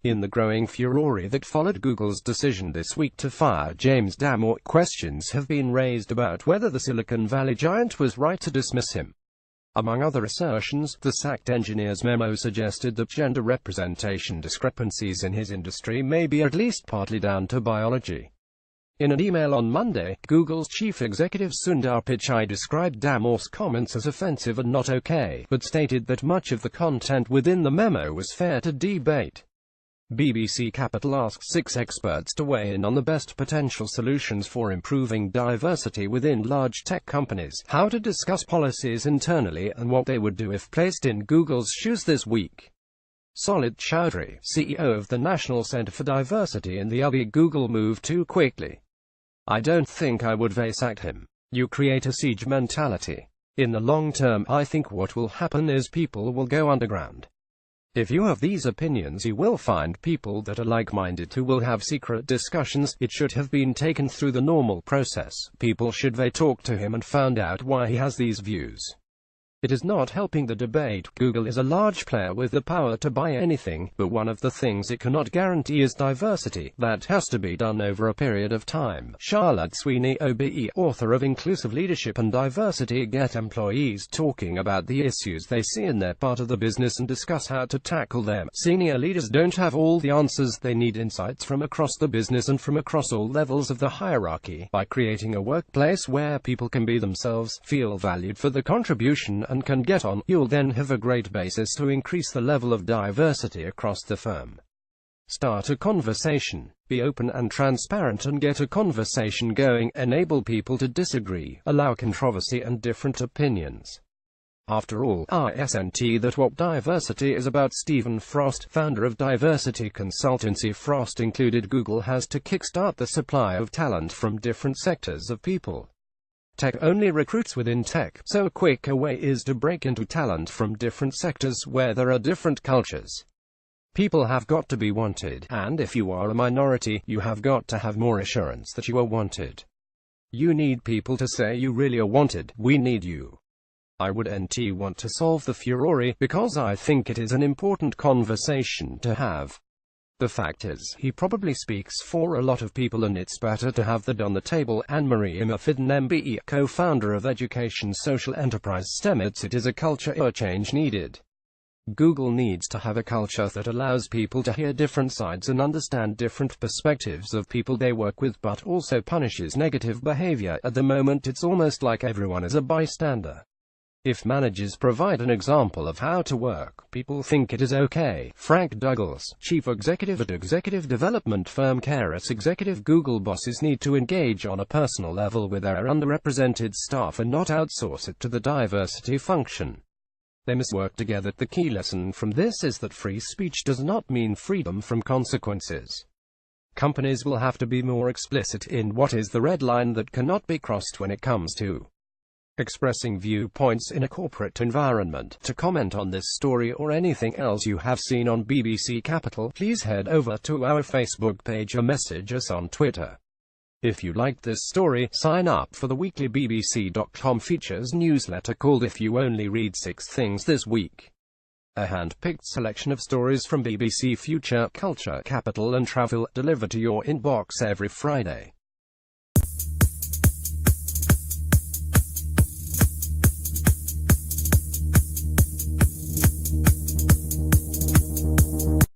In the growing furore that followed Google's decision this week to fire James Damore, questions have been raised about whether the Silicon Valley giant was right to dismiss him. Among other assertions, the sacked engineer's memo suggested that gender representation discrepancies in his industry may be at least partly down to biology. In an email on Monday, Google's chief executive Sundar Pichai described Damore's comments as offensive and not okay, but stated that much of the content within the memo was fair to debate. BBC Capital asked 6 experts to weigh in on the best potential solutions for improving diversity within large tech companies, how to discuss policies internally, and what they would do if placed in Google's shoes this week. Solid Chowdhury, CEO of the National Center for Diversity in the Google moved too quickly. I don't think I would sack him. You create a siege mentality. In the long term, I think what will happen is people will go underground. If you have these opinions, you will find people that are like-minded who will have secret discussions. It should have been taken through the normal process. People should talk to him and found out why he has these views. It is not helping the debate. Google is a large player with the power to buy anything, but one of the things it cannot guarantee is diversity. That has to be done over a period of time. Charlotte Sweeney, OBE, author of Inclusive Leadership and Diversity, get employees talking about the issues they see in their part of the business and discuss how to tackle them. Senior leaders don't have all the answers. They need insights from across the business and from across all levels of the hierarchy. By creating a workplace where people can be themselves, feel valued for the contribution, and can get on, you'll then have a great basis to increase the level of diversity across the firm. Start a conversation. Be open and transparent and get a conversation going. Enable people to disagree. Allow controversy and different opinions. After all, isn't that what diversity is about? Stephen Frost, founder of diversity consultancy Frost included, Google has to kickstart the supply of talent from different sectors of people. Tech only recruits within tech, so a quicker way is to break into talent from different sectors where there are different cultures. People have got to be wanted, and if you are a minority, you have got to have more assurance that you are wanted. You need people to say you really are wanted. We need you. I would want to solve the furore, because I think it is an important conversation to have. The fact is, he probably speaks for a lot of people and it's better to have that on the table. Anne-Marie Immerfidden MBE, co-founder of education social enterprise STEM, it is a culture change needed. Google needs to have a culture that allows people to hear different sides and understand different perspectives of people they work with, but also punishes negative behavior. At the moment it's almost like everyone is a bystander. If managers provide an example of how to work, people think it is okay. Frank Douglas, chief executive at executive development firm Keras Executive, Google bosses need to engage on a personal level with their underrepresented staff and not outsource it to the diversity function. They must work together. The key lesson from this is that free speech does not mean freedom from consequences. Companies will have to be more explicit in what is the red line that cannot be crossed when it comes to expressing viewpoints in a corporate environment. To comment on this story or anything else you have seen on BBC Capital, please head over to our Facebook page or message us on Twitter. If you liked this story, sign up for the weekly BBC.com features newsletter called If You Only Read 6 Things This Week. A hand-picked selection of stories from BBC Future, Culture, Capital and Travel, delivered to your inbox every Friday.